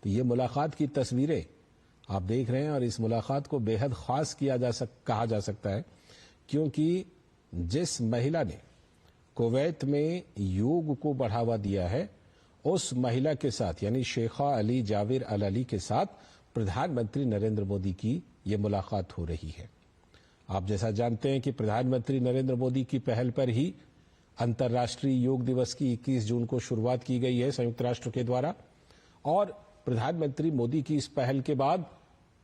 तो ये मुलाकात की तस्वीरें आप देख रहे हैं और इस मुलाकात को बेहद खास कहा जा सकता है, क्योंकि जिस महिला ने कुवैत में योग को बढ़ावा दिया है, उस महिला के साथ यानी शेखा अली जाबिर अल अली के साथ प्रधानमंत्री नरेंद्र मोदी की ये मुलाकात हो रही है। आप जैसा जानते हैं कि प्रधानमंत्री नरेंद्र मोदी की पहल पर ही अंतर्राष्ट्रीय योग दिवस की 21 जून को शुरुआत की गई है संयुक्त राष्ट्र के द्वारा, और प्रधानमंत्री मोदी की इस पहल के बाद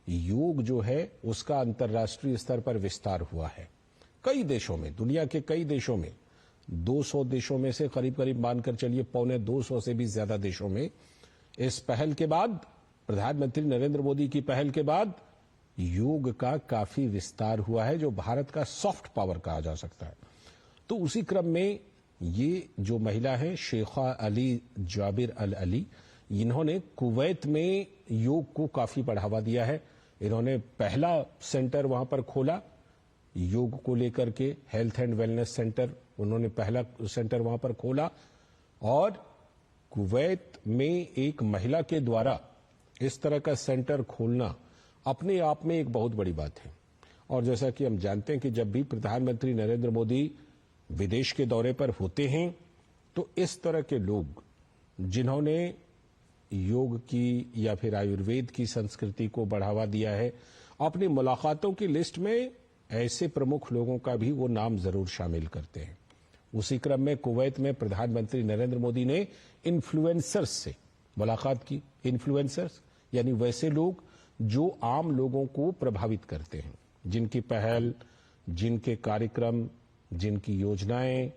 योग जो है उसका अंतर्राष्ट्रीय स्तर पर विस्तार हुआ है। कई देशों में, दुनिया के कई देशों में, 200 देशों में से करीब करीब मानकर चलिए 225 से भी ज्यादा देशों में इस पहल के बाद, प्रधानमंत्री नरेंद्र मोदी की पहल के बाद योग का काफी विस्तार हुआ है, जो भारत का सॉफ्ट पावर कहा जा सकता है। तो उसी क्रम में ये जो महिला है शेखा अली जाबिर अल अली, इन्होंने कुवैत में योग को काफी बढ़ावा दिया है। इन्होंने पहला सेंटर वहां पर खोला योग को लेकर के, हेल्थ एंड वेलनेस सेंटर, उन्होंने पहला सेंटर वहां पर खोला। और कुवैत में एक महिला के द्वारा इस तरह का सेंटर खोलना अपने आप में एक बहुत बड़ी बात है। और जैसा कि हम जानते हैं कि जब भी प्रधानमंत्री नरेंद्र मोदी विदेश के दौरे पर होते हैं तो इस तरह के लोग जिन्होंने योग की या फिर आयुर्वेद की संस्कृति को बढ़ावा दिया है, अपनी मुलाकातों की लिस्ट में ऐसे प्रमुख लोगों का भी वो नाम जरूर शामिल करते हैं। उसी क्रम में कुवैत में प्रधानमंत्री नरेंद्र मोदी ने इन्फ्लुएंसर्स से मुलाकात की। इन्फ्लुएंसर्स यानी वैसे लोग जो आम लोगों को प्रभावित करते हैं, जिनकी पहल, जिनके कार्यक्रम, जिनकी योजनाएं,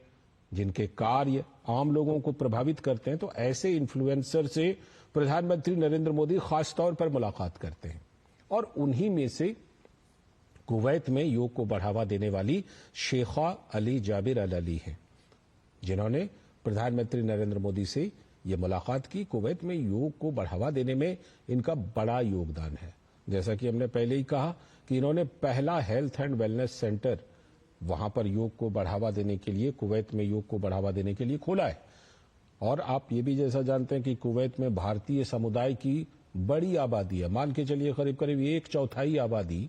जिनके कार्य आम लोगों को प्रभावित करते हैं। तो ऐसे इन्फ्लुएंसर से प्रधानमंत्री नरेंद्र मोदी खास तौर पर मुलाकात करते हैं, और उन्हीं में से कुवैत में योग को बढ़ावा देने वाली शेखा अली जाबिर अल अली हैं, जिन्होंने प्रधानमंत्री नरेंद्र मोदी से ये मुलाकात की। कुवैत में योग को बढ़ावा देने में इनका बड़ा योगदान है। जैसा कि हमने पहले ही कहा कि इन्होंने पहला हेल्थ एंड वेलनेस सेंटर वहां पर योग को बढ़ावा देने के लिए, कुवैत में योग को बढ़ावा देने के लिए खोला है। और आप ये भी जैसा जानते हैं कि कुवैत में भारतीय समुदाय की बड़ी आबादी है। मान के चलिए करीब करीब 1/4 आबादी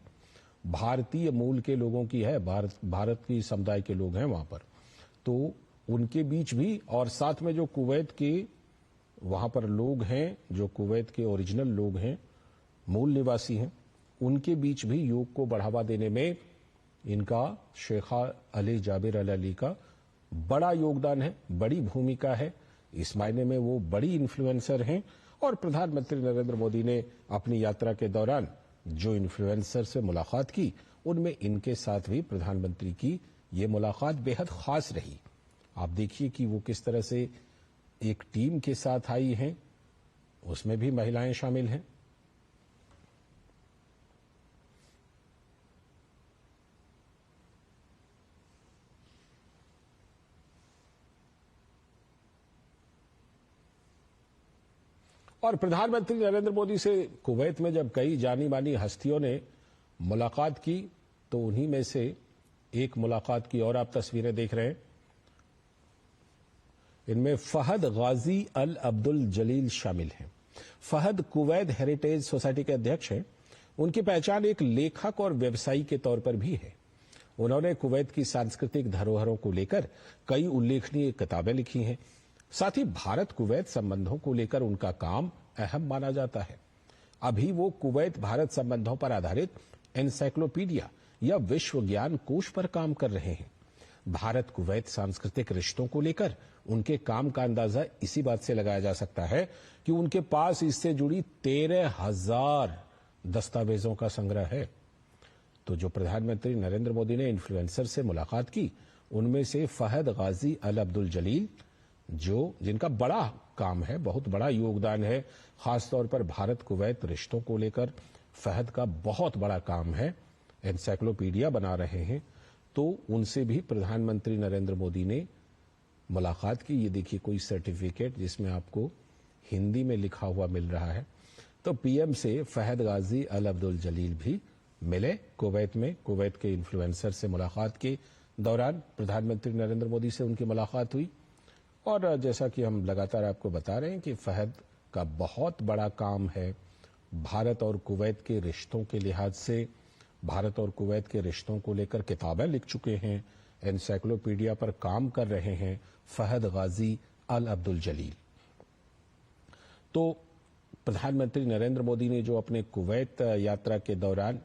भारतीय मूल के लोगों की है, भारत की समुदाय के लोग हैं वहां पर। तो उनके बीच भी, और साथ में जो कुवैत के वहां पर लोग हैं, जो कुवैत के ओरिजिनल लोग हैं, मूल निवासी हैं, उनके बीच भी योग को बढ़ावा देने में इनका शेखा अली जाबिर अल अली का बड़ा योगदान है, बड़ी भूमिका है। इस मायने में वो बड़ी इन्फ्लुएंसर हैं। और प्रधानमंत्री नरेंद्र मोदी ने अपनी यात्रा के दौरान जो इन्फ्लुएंसर से मुलाकात की, उनमें इनके साथ भी प्रधानमंत्री की ये मुलाकात बेहद खास रही। आप देखिए कि वो किस तरह से एक टीम के साथ आई हैं, उसमें भी महिलाएं शामिल हैं। और प्रधानमंत्री नरेंद्र मोदी से कुवैत में जब कई जानी मानी हस्तियों ने मुलाकात की, तो उन्हीं में से एक मुलाकात की और आप तस्वीरें देख रहे हैं। इनमें फहद गाजी अल अब्दुल जलील शामिल हैं। फहद कुवैत हेरिटेज सोसाइटी के अध्यक्ष हैं। उनकी पहचान एक लेखक और व्यवसायी के तौर पर भी है। उन्होंने कुवैत की सांस्कृतिक धरोहरों को लेकर कई उल्लेखनीय किताबें लिखी हैं। साथ ही भारत कुवैत संबंधों को लेकर उनका काम अहम माना जाता है। अभी वो कुवैत भारत संबंधों पर आधारित एनसाइक्लोपीडिया या विश्व ज्ञान कोश पर काम कर रहे हैं। भारत कुवैत सांस्कृतिक रिश्तों को लेकर उनके काम का अंदाजा इसी बात से लगाया जा सकता है कि उनके पास इससे जुड़ी 13,000 दस्तावेजों का संग्रह है। तो जो प्रधानमंत्री नरेंद्र मोदी ने इन्फ्लुएंसर से मुलाकात की, उनमें से फहद गाजी अल अब्दुल जलील, जिनका बड़ा काम है, बहुत बड़ा योगदान है, खासतौर पर भारत कुवैत रिश्तों को लेकर फहद का बहुत बड़ा काम है, एनसाइक्लोपीडिया बना रहे हैं। तो उनसे भी प्रधानमंत्री नरेंद्र मोदी ने मुलाकात की। ये देखिए कोई सर्टिफिकेट जिसमें आपको हिंदी में लिखा हुआ मिल रहा है। तो पीएम से फहद गाजी अल अब्दुल जलील भी मिले कुवैत में। कुवैत के इन्फ्लुएंसर से मुलाकात के दौरान प्रधानमंत्री नरेंद्र मोदी से उनकी मुलाकात हुई। और जैसा कि हम लगातार आपको बता रहे हैं कि फहद का बहुत बड़ा काम है। भारत और कुवैत के रिश्तों के लिहाज से, भारत और कुवैत के रिश्तों को लेकर किताबें लिख चुके हैं, एनसाइक्लोपीडिया पर काम कर रहे हैं फहद गाजी अल अब्दुल जलील। तो प्रधानमंत्री नरेंद्र मोदी ने जो अपने कुवैत यात्रा के दौरान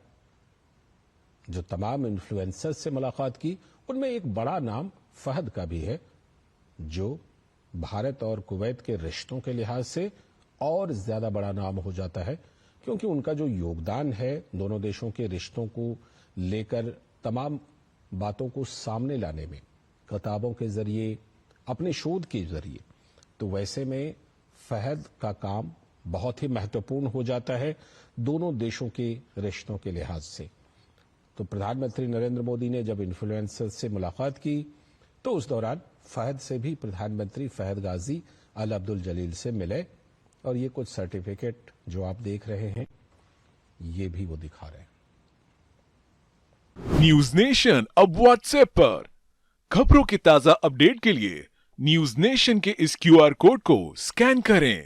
जो तमाम इन्फ्लुएंसर्स से मुलाकात की, उनमें एक बड़ा नाम फहद का भी है, जो भारत और कुवैत के रिश्तों के लिहाज से और ज्यादा बड़ा नाम हो जाता है, क्योंकि उनका जो योगदान है दोनों देशों के रिश्तों को लेकर तमाम बातों को सामने लाने में, किताबों के जरिए, अपने शोध के जरिए, तो वैसे में फहद का काम बहुत ही महत्वपूर्ण हो जाता है दोनों देशों के रिश्तों के लिहाज से। तो प्रधानमंत्री नरेंद्र मोदी ने जब इन्फ्लुएंसर से मुलाकात की तो उस दौरान फहद से भी प्रधानमंत्री फहद गाजी अल अब्दुल जलील से मिले, और ये कुछ सर्टिफिकेट जो आप देख रहे हैं ये भी वो दिखा रहे हैं। न्यूज नेशन अब व्हाट्सएप पर खबरों की ताजा अपडेट के लिए न्यूज नेशन के इस क्यूआर कोड को स्कैन करें